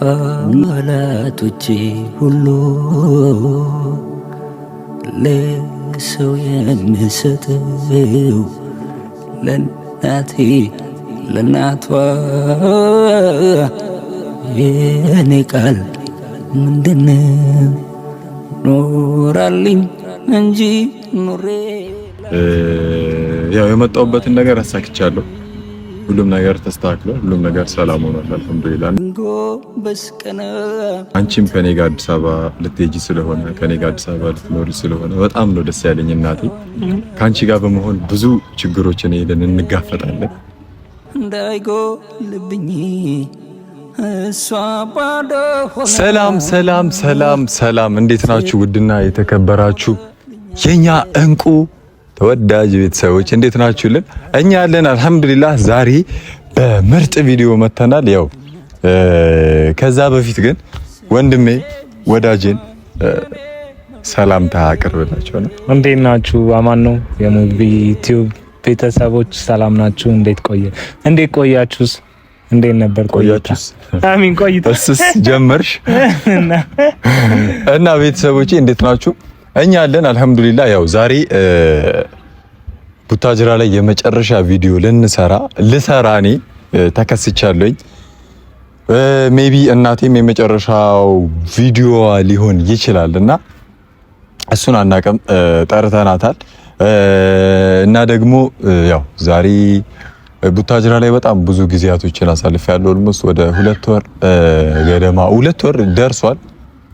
ቃላቶቼ ሁሉ ለሰው የምሰጠው ለእናቴ ለእናቷ የኔ ቃል ምንድነው? ኖራልኝ እንጂ ኑሬ ያው የመጣሁበትን ነገር አሳክቻለሁ። ሁሉም ነገር ተስተካክሎ ሁሉም ነገር ሰላም ሆኗል። አልሐምዱሊላህ። አንቺም ከኔ ጋር አዲስ አበባ ልትሄጂ ስለሆነ ከኔ ጋር አዲስ አበባ ልትኖሪ ስለሆነ በጣም ነው ደስ ያለኝ እናቴ። ከአንቺ ጋር በመሆን ብዙ ችግሮችን ሄደን እንጋፈጣለን። እንዳይጎልብኝ ሰላም ሰላም ሰላም ሰላም፣ እንዴት ናችሁ? ውድና የተከበራችሁ የኛ እንቁ ተወዳጅ ቤተሰቦች እንዴት ናችሁልን? እኛ ያለን አልሐምዱሊላህ። ዛሬ በምርጥ ቪዲዮ መተናል። ያው ከዛ በፊት ግን ወንድሜ ወዳጄን ሰላምታ አቅርብላችሁ ነው። እንዴት ናችሁ? አማን ነው? የሙቪ ቲዩብ ቤተሰቦች ሰላም ናችሁ? እንዴት ቆያችሁስ? እንዴት ነበር ቆያችሁስ? አሚን ቆይታስ ጀመርሽ እና ቤተሰቦቼ እንዴት ናችሁ? እኛ አለን አልሐምዱሊላህ። ያው ዛሬ ቡታጅራ ላይ የመጨረሻ ቪዲዮ ልሰራ እኔ ተከስቻለሁኝ። ሜቢ እናቴም የመጨረሻው ቪዲዮዋ ሊሆን ይችላል እና እሱን አናውቅም፣ ጠርተናታል እና ደግሞ ያው ዛሬ ቡታጅራ ላይ በጣም ብዙ ጊዜያቶችን አሳልፌያለሁ። ኦልሞስት ወደ 2 ወር ገደማ 2 ወር ደርሷል።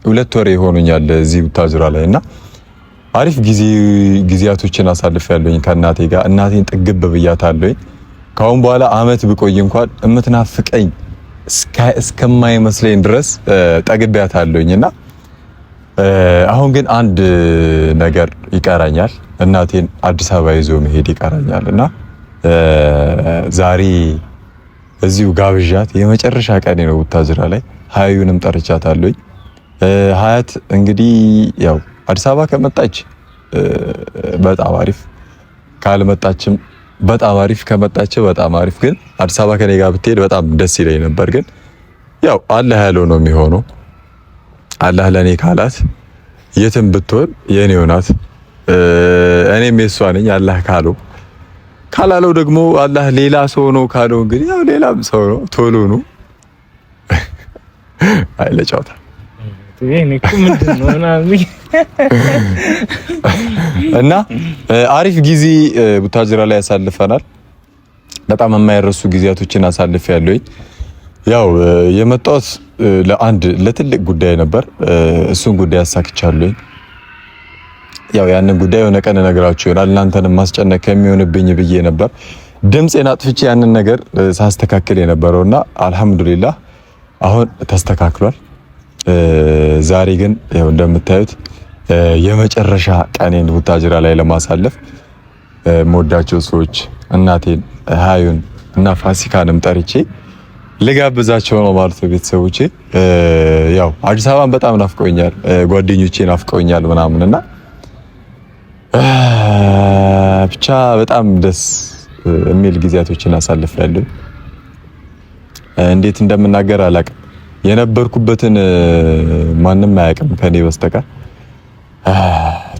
2 ወር ይሆኑኛል እዚህ ቡታጅራ ላይ እና አሪፍ ጊዜያቶችን አሳልፌያለሁኝ ከእናቴ ጋር። እናቴን ጥግብ ብያታለሁኝ። ካሁን በኋላ አመት ብቆይ እንኳን እምትናፍቀኝ እስከማይመስለኝ ድረስ ጠግቤያታለሁኝ እና አሁን ግን አንድ ነገር ይቀራኛል። እናቴን አዲስ አበባ ይዞ መሄድ ይቀራኛል እና ዛሬ እዚሁ ጋብዣት የመጨረሻ ቀኔ ነው ቡታጅራ ላይ። ሀዩንም ጠርቻታለሁኝ። ሀያት እንግዲህ ያው አዲስ አበባ ከመጣች በጣም አሪፍ፣ ካልመጣችም በጣም አሪፍ፣ ከመጣች በጣም አሪፍ። ግን አዲስ አበባ ከኔ ጋር ብትሄድ በጣም ደስ ይለኝ ነበር። ግን ያው አላህ ያለው ነው የሚሆነው። አላህ ለኔ ካላት የትም ብትሆን የኔው ናት፣ እኔም የሷ ነኝ። አላህ ካላለው ደግሞ አላህ ሌላ ሰው ነው ካለው እንግዲህ ያው ሌላም ሰው ነው። ቶሎ ነው አይለጫውታ እና አሪፍ ጊዜ ቡታጅራ ላይ ያሳልፈናል። በጣም የማይረሱ ጊዜያቶችን አሳልፌያለሁኝ። ያው የመጣሁት ለትልቅ ጉዳይ ነበር። እሱን ጉዳይ አሳክቻለሁኝ። ያው ያንን ጉዳይ የሆነ ቀን እነግራችሁ ይሆናል። እናንተንም ማስጨነቅ ከሚሆንብኝ ብዬ ነበር ድምጼን አጥፍቼ ያንን ነገር ሳስተካክል የነበረውና አልሐምዱሊላህ አሁን ተስተካክሏል። ዛሬ ግን ያው እንደምታዩት የመጨረሻ ቀኔን ቡታጅራ ላይ ለማሳለፍ የምወዳቸው ሰዎች እናቴን፣ ሀዩን እና ፋሲካንም ጠርቼ ልጋብዛቸው ነው ማለት ነው። ቤተሰቦቼ ያው አዲስ አበባን በጣም ናፍቆኛል፣ ጓደኞቼ ናፍቆኛል ምናምንና ብቻ በጣም ደስ የሚል ጊዜያቶችን አሳልፌያለሁ። እንዴት እንደምናገር አላውቅም። የነበርኩበትን ማንም አያውቅም ከኔ በስተቀር።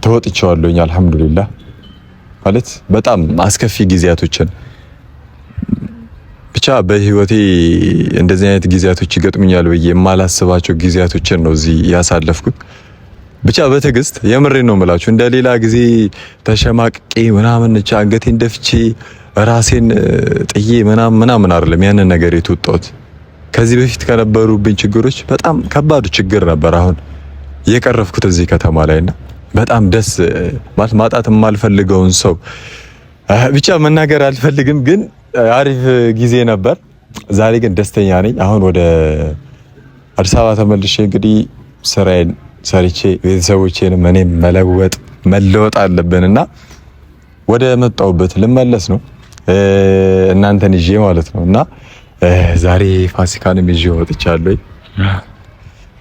ተወጥቼዋለሁኝ አልሐምዱሊላህ። ማለት በጣም አስከፊ ጊዜያቶችን ብቻ በህይወቴ እንደዚህ አይነት ጊዜያቶች ይገጥሙኛል ብዬ የማላስባቸው ጊዜያቶችን ነው እዚህ ያሳለፍኩት። ብቻ በትዕግስት የምሬን ነው የምላችሁ። እንደ ሌላ ጊዜ ተሸማቅቄ ምናምን አንገቴን ደፍቼ ራሴን ጥዬ ምናምን አይደለም ያንን ነገር የተወጣሁት። ከዚህ በፊት ከነበሩብኝ ችግሮች በጣም ከባድ ችግር ነበር አሁን የቀረፍኩት እዚህ ከተማ ላይና በጣም ደስ ማለት ማጣት የማልፈልገውን ሰው ብቻ መናገር አልፈልግም፣ ግን አሪፍ ጊዜ ነበር። ዛሬ ግን ደስተኛ ነኝ። አሁን ወደ አዲስ አበባ ተመልሼ እንግዲህ ስራዬን ሰርቼ ቤተሰቦቼንም እኔም መለወጥ አለብንና ወደ መጣሁበት ልመለስ ነው እናንተን ይዤ ማለት ነው። እና ዛሬ ፋሲካንም ይዤ ወጥቻለሁ።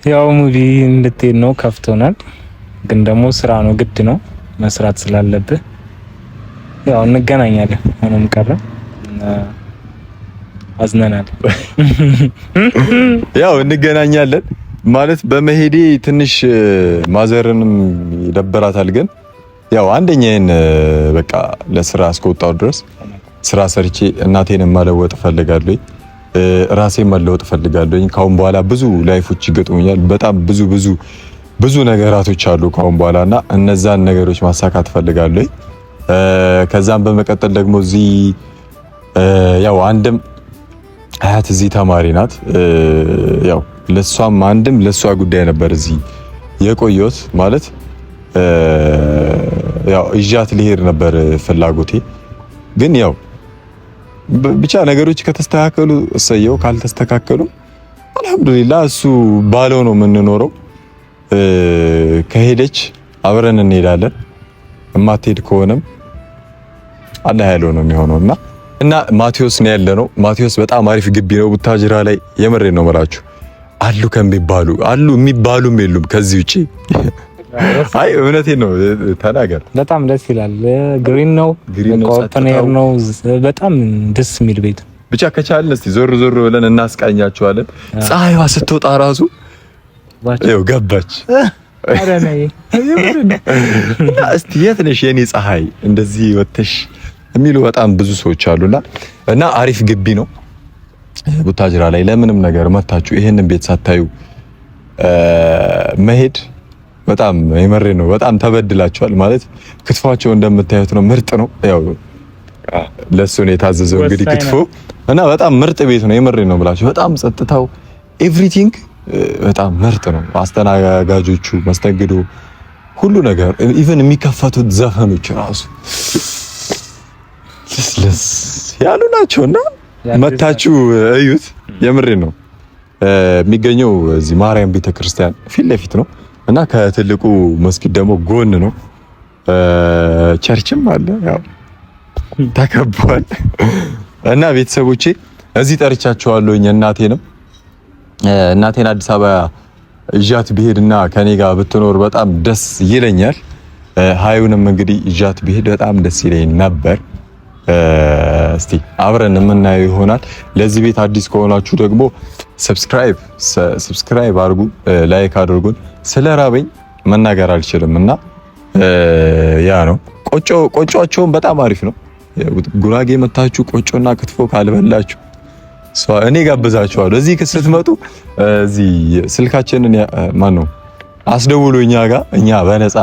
ያው ሙቪ እንድትሄድ ነው ከፍቶናል፣ ግን ደግሞ ስራ ነው ግድ ነው መስራት ስላለብህ ያው እንገናኛለን። ምንም ቀረ አዝነናል። ያው እንገናኛለን ማለት በመሄዴ ትንሽ ማዘርንም ይደበራታል። ግን ያው አንደኛዬን በቃ ለስራ እስከወጣሁ ድረስ ስራ ሰርቼ እናቴን መለወጥ ፈልጋለሁ። ራሴን መለወጥ ፈልጋለሁ። ካሁን በኋላ ብዙ ላይፎች ይገጥሙኛል። በጣም ብዙ ነገራቶች አሉ ካሁን በኋላና እነዛን ነገሮች ማሳካት ፈልጋለሁ። ከዛም በመቀጠል ደግሞ እዚህ ያው አንድም አያት እዚህ ተማሪ ናት። ያው ለሷም አንድም ለሷ ጉዳይ ነበር እዚህ የቆየሁት ማለት ያው እጃት ልሄድ ነበር ፍላጎቴ። ግን ያው ብቻ ነገሮች ከተስተካከሉ እሰየው፣ ካልተስተካከሉ አልሐምዱሊላህ እሱ ባለው ነው የምንኖረው። ከሄደች አብረን እንሄዳለን፣ እማትሄድ ከሆነም አላህ ያለው ነው የሚሆነውና እና ማቴዎስ ነው ያለነው። ማቴዎስ በጣም አሪፍ ግቢ ነው ቡታጅራ ላይ። የምሬን ነው የምላችሁ። አሉ ከሚባሉ አሉ የሚባሉም የሉም ከዚህ ውጪ። አይ እውነቴን ነው ተናገር። በጣም ደስ ይላል። ግሪን ነው፣ ኦፕን ኤር ነው። በጣም ደስ የሚል ቤት ብቻ ከቻልን እስቲ ዞር ብለን እናስቃኛቸዋለን። ፀሐይዋ ስትወጣ ራሱ ይኸው ገባች። አረ ነይ እና እስቲ የት ነሽ የኔ ፀሐይ እንደዚህ ወተሽ የሚሉ በጣም ብዙ ሰዎች አሉና እና አሪፍ ግቢ ነው ቡታጅራ ላይ። ለምንም ነገር መታችሁ ይሄንን ቤት ሳታዩ መሄድ በጣም የመሬ ነው። በጣም ተበድላችኋል ማለት ክትፏቸው እንደምታዩት ነው። ምርጥ ነው። ያው ለሱ ነው የታዘዘው እንግዲህ ክትፎ እና በጣም ምርጥ ቤት ነው። የመሬ ነው ብላችሁ በጣም ጸጥታው ኤቭሪቲንግ በጣም ምርጥ ነው። አስተናጋጆቹ፣ መስተንግዶ፣ ሁሉ ነገር ኢቭን የሚከፈቱት ዘፈኖች ራሱ ለስ ያሉ ናቸውና መታችሁ እዩት። የምሬ ነው። የሚገኘው እዚህ ማርያም ቤተክርስቲያን ፊት ለፊት ነው እና ከትልቁ መስጊድ ደግሞ ጎን ነው። ቸርችም አለ ያው ተከቧል። እና ቤተሰቦቼ እዚህ ጠርቻቸዋለሁኝ። እናቴን አዲስ አበባ እዣት ብሄድና ከኔ ጋር ብትኖር በጣም ደስ ይለኛል። ሀዩንም እንግዲህ እዣት ብሄድ በጣም ደስ ይለኝ ነበር። እስቲ አብረን የምናየው ይሆናል። ለዚህ ቤት አዲስ ከሆናችሁ ደግሞ ሰብስክራይብ አድርጉ፣ ላይክ አድርጉን። ስለራበኝ መናገር አልችልም እና ያ ነው። ቆጮአቸውን በጣም አሪፍ ነው። ጉራጌ መታችሁ ቆጮና ክትፎ ካልበላችሁ እኔ ጋብዛችኋለሁ። እዚህ ስትመጡ እዚህ ስልካችንን ማን ነው አስደውሉ እኛ በነፃ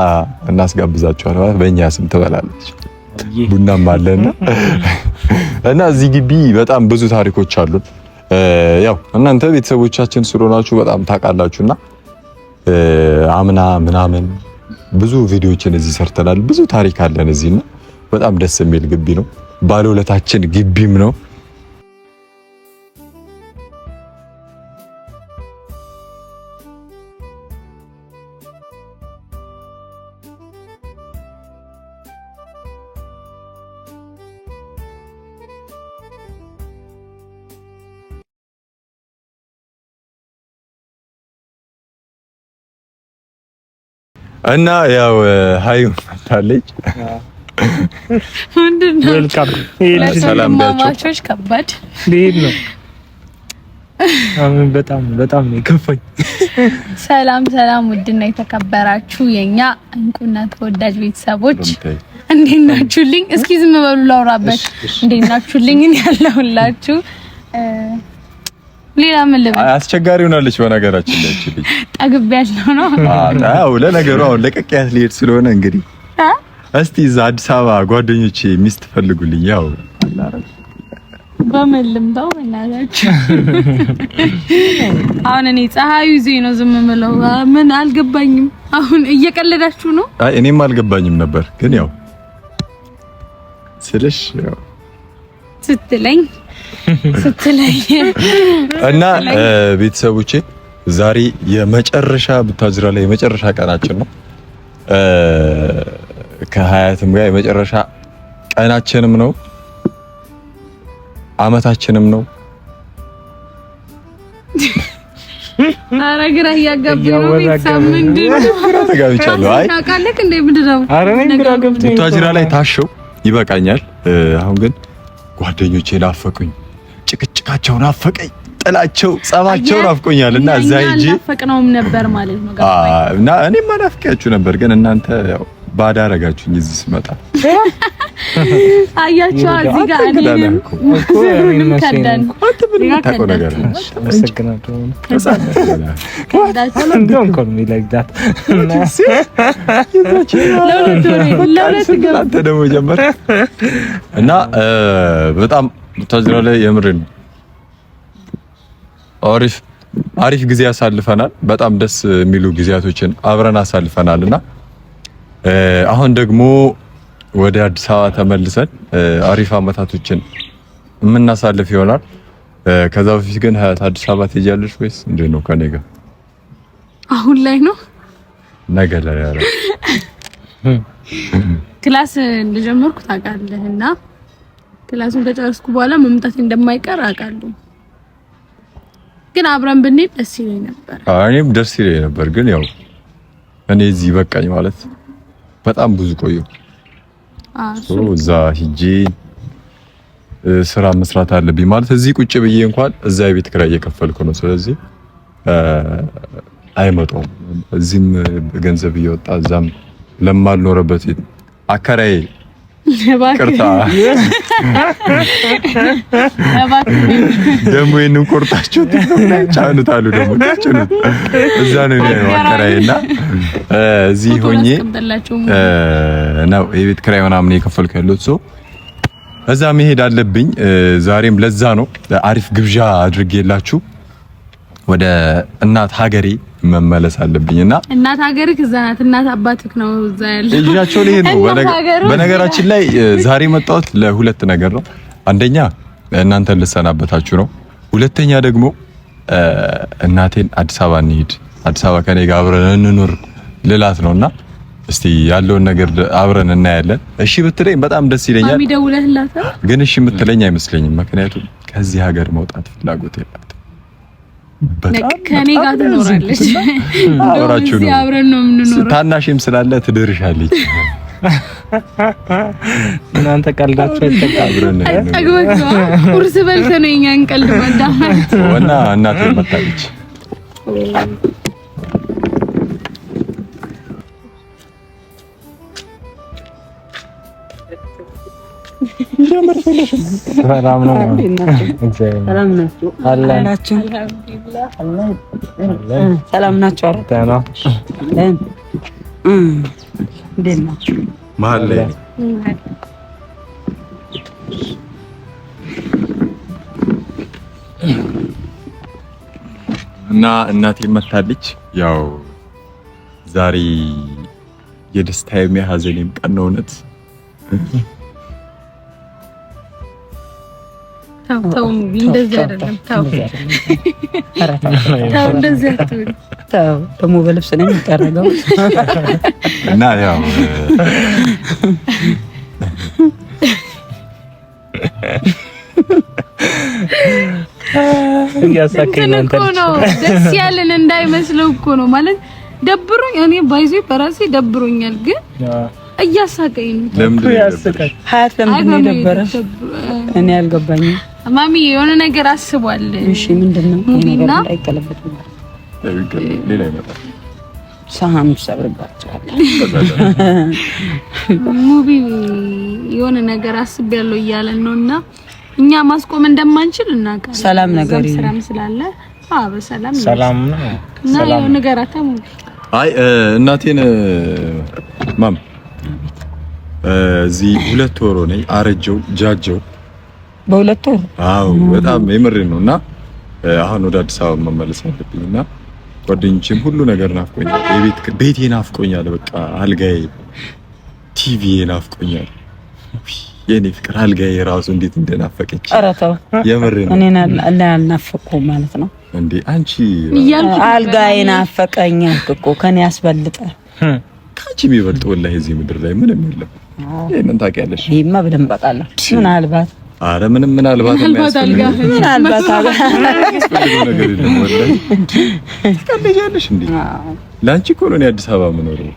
እናስጋብዛችኋለን። ማለት በእኛ ስም ትበላለች። ቡናም አለና እና እዚህ ግቢ በጣም ብዙ ታሪኮች አሉን። ያው እናንተ ቤተሰቦቻችን ስለሆናችሁ በጣም ታውቃላችሁና አምና ምናምን ብዙ ቪዲዮዎችን እዚህ ሰርተናል። ብዙ ታሪክ አለን እዚህና በጣም ደስ የሚል ግቢ ነው። ባለውለታችን ግቢም ነው። እና ያው ሀዩ ታለች። ምንድነው ዌልካም ሰላም ማማቾች ከባድ ነው። አሁን በጣም ይከፋኝ። ሰላም ውድና የተከበራችሁ የኛ እንቁና ተወዳጅ ቤተሰቦች እንዴት ናችሁልኝ? እስኪ ዝም በሉ ላውራበት። እንዴት ናችሁልኝ? ያለሁላችሁ ሌላ ምን ልበል? አስቸጋሪ ሆናለች በነገራችን ላይ እቺ ልጅ ጠግቤያለሁ ነው። አዎ ለነገሩ አሁን ለቀቂያት ሊሄድ ስለሆነ እንግዲህ እስቲ እዛ አዲስ አበባ ጓደኞቼ ሚስት ፈልጉልኝ። ያው በምን ልምጣው እናላችሁ። አሁን እኔ ፀሐዩ ይዘኝ ነው ዝም ብለው ምን አልገባኝም። አሁን እየቀለዳችሁ ነው? አይ እኔም አልገባኝም ነበር ግን ያው ስልሽ ያው ስትለኝ እና ቤተሰቦቼ ዛሬ የመጨረሻ ቡታጅራ ላይ የመጨረሻ ቀናችን ነው። ከሀያትም ጋር የመጨረሻ ቀናችንም ነው፣ አመታችንም ነው። አረ ግራ እያጋባኝ ነው። ቤተሰብ ምንድነው? ግራ ተጋብቻለሁ። አይ ታውቃለህ እንዴ ምንድነው? አረ እኔ ግራ ገብቶኝ ቡታጅራ ላይ ታሸው ይበቃኛል። አሁን ግን ጓደኞቼ ናፈቁኝ። ጭቅጭቅ ጭቅጭቃቸው ናፈቀኝ፣ ጥላቸው፣ ጸባቸው ናፍቆኛልና እዛ ሂጂ ናፈቅነውም ነበር ማለት ነው። እና እኔም ናፍቄያችሁ ነበር፣ ግን እናንተ ያው ባዳ አደረጋችሁኝ እዚህ ስመጣ። አያችሁ እዚህ ጋር እኔንም ምንም ከዳን ታቆ ነገር አመሰግናለሁ። ደግሞ ጀመረ እና በጣም ታጅራ ላይ የምርን አሪፍ ጊዜ አሳልፈናል። በጣም ደስ የሚሉ ጊዜያቶችን አብረን አሳልፈናልና አሁን ደግሞ ወደ አዲስ አበባ ተመልሰን አሪፍ አመታቶችን የምናሳልፍ ይሆናል። ከዛ በፊት ግን አዲስ አበባ ትሄጃለሽ ወይስ እንዴት ነው? ከኔ ጋር አሁን ላይ ነው ነገ ላይ ያለ ክላስ እንደጀመርኩ ታውቃለህና ክላሱን ከጨረስኩ በኋላ መምጣት እንደማይቀር አውቃለሁ። ግን አብረን ብንሄድ ደስ ይለኝ ነበር። እኔም ደስ ይለኝ ነበር፣ ግን ያው እኔ እዚህ በቃኝ ማለት በጣም ብዙ ቆየሁ። እዛ ሂጄ ስራ መስራት አለብኝ ማለት እዚህ ቁጭ ብዬ እንኳን እዛ የቤት ኪራይ እየከፈልኩ ነው። ስለዚህ አይመጣውም። እዚህም ገንዘብ እየወጣ እዛም ለማልኖርበት አከራይ ቅርታ ደግሞ ይሄንን ቆርጣችሁ ጫኑታሉ ደግሞ ጫኑት እዛ ነው አከራይና እዚህ ሆኜ ነው የቤት ኪራይ ምናምን የከፈልኩ ያለሁት ሰው እዛ መሄድ አለብኝ። ዛሬም ለዛ ነው አሪፍ ግብዣ አድርጌላችሁ ወደ እናት ሀገሬ መመለስ አለብኝና እናት ሀገርክ እዛ ናት። እናት አባትክ ነው እዛ ያለው ልጃቸው ላይ ነው። በነገራችን ላይ ዛሬ መጣሁት ለሁለት ነገር ነው። አንደኛ እናንተን ልሰናበታችሁ ነው። ሁለተኛ ደግሞ እናቴን አዲስ አበባ እንሂድ፣ አዲስ አበባ ከኔ ጋር አብረን እንኑር ልላት ነውና እስቲ ያለውን ነገር አብረን እናያለን። እሺ ብትለኝ በጣም ደስ ይለኛል። ማሚ ደውለህላት? ግን እሺ የምትለኝ አይመስለኝም። ምክንያቱም ከዚህ ሀገር መውጣት ፍላጎት የላትም። ከኔ ጋር ትኖራለች። አብራችሁ ነው አብረን ነው የምንኖረው። ታናሽም ስላለ ትድርሻለች። እናንተ ቀልዳችሁ አይተቃብረን ነው። ቁርስ በልተህ ነው የኛን ቀልድ ማዳመጥ። ወና እናቴ መጣለች። ሰላም ነው። ሰላም ናችሁ? አላችሁ? ሰላም ናችሁ? አረታና እንዴት ናችሁ? መሀል ላይ እና እናቴ መታለች። ያው ዛሬ የደስታዬም የሀዘኔም ቀን ነው። እውነት ታው እንደዚህ አይደለም። ታው እንደዚህ አትበል። ታው ደግሞ በልብስ ነው የሚጠረገው እና ያው ነው ደስ ያለን እንዳይመስለው እኮ ነው ማለት ደብሮኝ እኔ ባይዞ በራሴ ደብሮኛል፣ ግን እያሳቀኝ ነው። ለምን ያሳቀኝ? ሀያት ለምን ደበረ? እኔ አልገባኝም። ማሚ የሆነ ነገር አስቧል። እሺ ምንድነው? ነገር እንዳይቀለበጥ ሌላ ይመጣል። ሳህን ሰብርባቸዋል። ሙቢ የሆነ ነገር አስቤያለሁ እያለን ነውና እኛ ማስቆም እንደማንችል እናውቃለን። ሰላም ነገር ስራም ስላለ በሰላም ሰላም ነው። ሰላም ነገር አታሙ። አይ እናቴን ማም እዚህ 2 ወር ሆነኝ አረጀው ጃጀው በ2 ወር። አዎ በጣም የምሬን ነውና አሁን ወደ አዲስ አበባ መመለስ አለብኝና ጓደኞቼም ሁሉ ነገር ናፍቆኛል። ቤቴ ናፍቆኛል። በቃ አልጋዬ፣ ቲቪዬ ናፍቆኛል። የኔ ፍቅር አልጋዬ ራሱ እንዴት እንደናፈቀች ኧረ ተው የምሬን ነው። እኔን አልናፈቅኩም ማለት ነው እንዴ? አንቺ አልጋዬ ናፈቀኝ እኮ ከኔ ያስበልጠ ካንቺ የሚበልጥ ወላሂ እዚህ ምድር ላይ ምንም የለም። ይሄንን ታውቂያለሽ? ይሄማ በደንብ አውቃለሁ። ምናልባት አረ ምናልባት የሚያስፈልገው ምናልባት ነገር የለም ወላሂ። ትቀልጃለሽ እንዴ? ለአንቺ እኮ ነው አዲስ አበባ የምኖረው።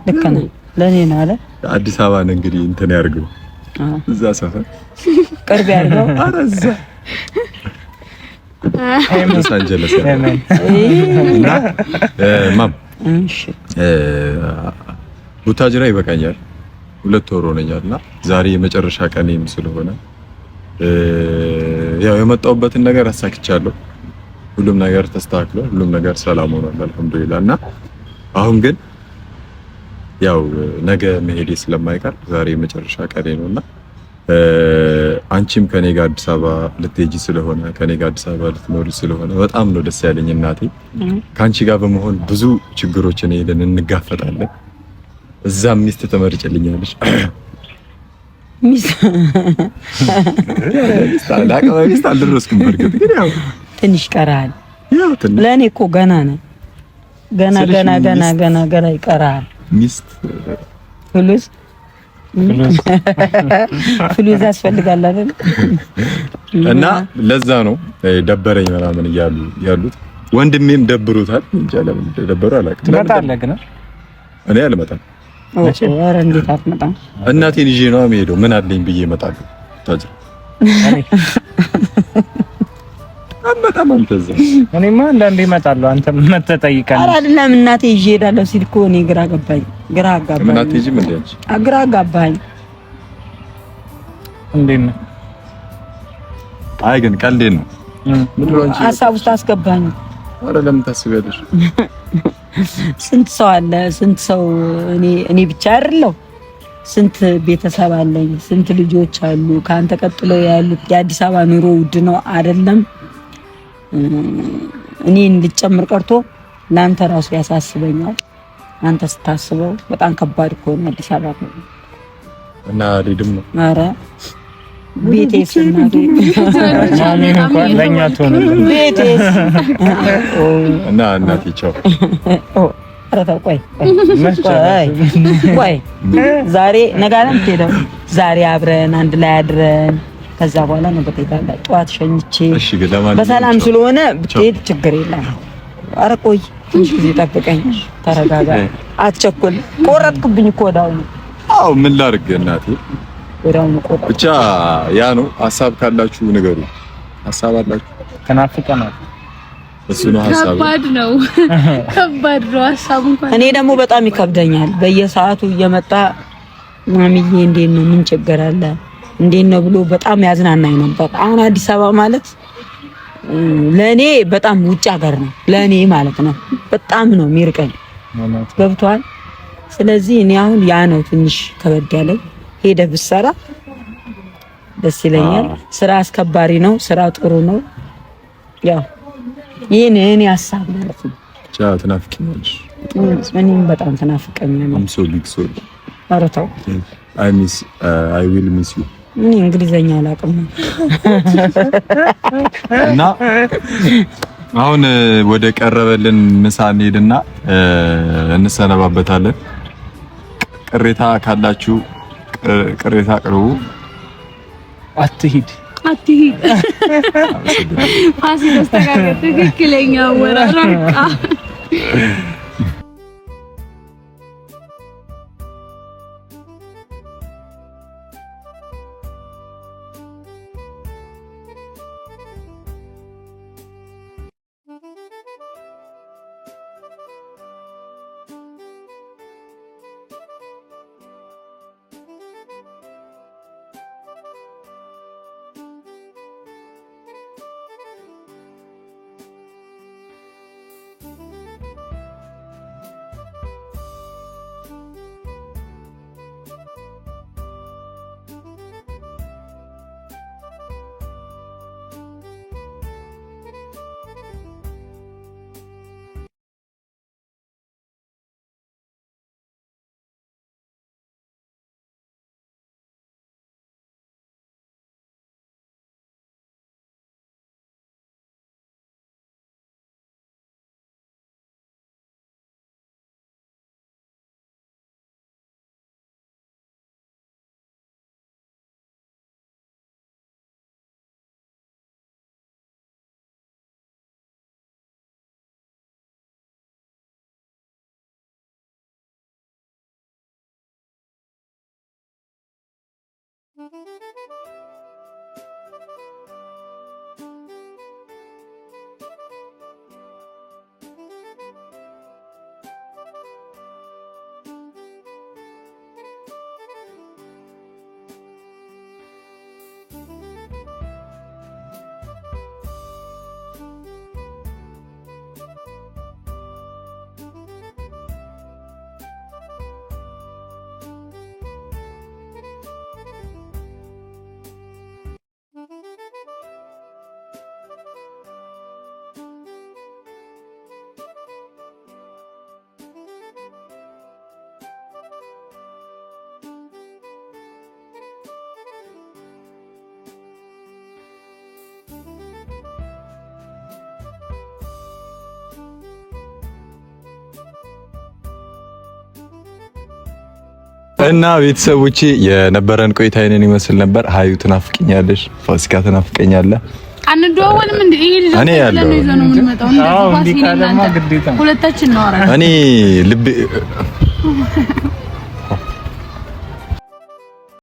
ልክ ነህ። ለኔ ነው አለ አዲስ አበባ ነው እንግዲህ እንትን ያርገው እዛ ሰፈር ቅርብ ያርገው። አረ እዛ ሎስ አንጀለስ እና ማም ቡታጅራ ይበቃኛል 2 ወር ሆነኛልና ዛሬ የመጨረሻ ቀኔም ስለሆነ ያው የመጣሁበትን ነገር አሳክቻለሁ። ሁሉም ነገር ተስተካክሎ ሁሉም ነገር ሰላም ሆኗል አልሐምዱሊላህ። እና አሁን ግን ያው ነገ መሄዴ ስለማይቀር ዛሬ የመጨረሻ ቀኔ ነውና አንቺም ከኔ ጋር አዲስ አበባ ልትሄጂ ስለሆነ ከኔ ጋር አዲስ አበባ ልትኖሪ ስለሆነ በጣም ነው ደስ ያለኝ እናቴ። ካንቺ ጋር በመሆን ብዙ ችግሮችን ሄደን እንጋፈጣለን። እዛም ሚስት ተመርጭልኛለሽ። ሚስት አልደረስኩም። በርግጥ ግን ያው ትንሽ ቀራል። ለእኔ እኮ ገና ነው። ገና ይቀራል። ሚስት ፍሉስ ያስፈልጋል አይደል? እና ለዛ ነው ደበረኝ ምናምን እያሉ ያሉት። ወንድሜም ደብሮታል። እንጃ ለምን ደበረው አላውቅም። ትመጣለህ ግን እኔ አልመጣም። ኧረ እንዴት አትመጣም? እናቴን ይዤ ነው የምሄደው። ምን አለኝ ብዬ እመጣለሁ። ታጅ አመጣም አንተዛ እኔማ አንዳንዴ እመጣለሁ። አንተ መተህ ጠይቀኝ። ኧረ አይደለም እናቴ ይዤ እሄዳለሁ ሲል እኮ እኔ ግራ አጋባኝ። እናቴ ይዤ ምን ያንቺ ግራ አጋባኝ። እንዴት ነው? አይ ግን ቀልዴን ነው። ምንድነው አንቺ ሀሳብ ውስጥ አስገባኝ። ኧረ ለምን ታስቢያለሽ? ስንት ሰው አለ? ስንት ሰው እኔ ብቻ አይደለሁ። ስንት ቤተሰብ አለኝ። ስንት ልጆች አሉ። ካንተ ቀጥሎ ያሉት የአዲስ አበባ ኑሮ ውድ ነው አይደለም? እኔን ልጨምር ቀርቶ ለአንተ ራሱ ያሳስበኛል። አንተ ስታስበው በጣም ከባድ እኮ ነው አዲስ አበባ ነው። እና ሊድም ነው። ኧረ ቤቴስ እናቴ እንኳን ለኛ ተሆነ ቤቴስ እና እናቴ ቻው። ኧረ ተው ቆይ ዛሬ ነገ አለም ትሄደው ዛሬ አብረን አንድ ላይ አድረን ከዛ በኋላ ነው በቃ ጠዋት ሸኝቼ በሰላም ስለሆነ ብትሄድ ችግር የለም። ኧረ ቆይ ትንሽ ጊዜ ጠብቀኝ፣ ተረጋጋ፣ አትቸኩል። ቆረጥክብኝ እኮ ወዳው ነው። አዎ ምን ላድርግ እናቴ፣ ወዳው ነው ቆረጥ። ብቻ ያ ነው። ሀሳብ ካላችሁ ንገሩ። ሀሳብ አላችሁ? ተናፍቀናል። እሱ ነው ሀሳብ። ከባድ ነው ሀሳቡ እንኳን። እኔ ደግሞ በጣም ይከብደኛል። በየሰዓቱ እየመጣ ማሚዬ እንዴት ነው ምን ችግር አለ እንዴት ነው ብሎ በጣም ያዝናናኝ ነበር። አሁን አዲስ አበባ ማለት ለኔ በጣም ውጭ ሀገር ነው ለኔ ማለት ነው። በጣም ነው የሚርቀኝ። ገብቷል። ስለዚህ እኔ አሁን ያ ነው ትንሽ ከበድ ያለኝ። ሄደህ ብትሰራ ደስ ይለኛል። ስራ አስከባሪ ነው። ስራ ጥሩ ነው። ያው ይሄን እኔ ሀሳብ ማለት ነው። ቻ ትናፍቂኛለሽ። እኔም በጣም ትናፍቀኛለሽ። I'm so big sorry። ኧረ ተው። I will miss you። እኔ እንግሊዘኛ አላውቅም። እና አሁን ወደ ቀረበልን ምሳ እንሄድና እንሰነባበታለን። ቅሬታ ካላችሁ ቅሬታ አቅርቡ። አትሂድ ፋሲል አስተካከለ ትክክለኛ ወራራቃ እና ቤተሰቦቼ የነበረን ቆይታ ይሄንን ይመስል ነበር። ሀዩ ትናፍቀኛለሽ፣ ፋሲካ ትናፍቀኛለህ። አንደዋወልም እንዴ? ይሄ ልጅ እኔ ያለው ነው የምንመጣው። እንደዚህ ፋሲካ ግዴታ ሁለታችን ነው አራ እኔ ልብ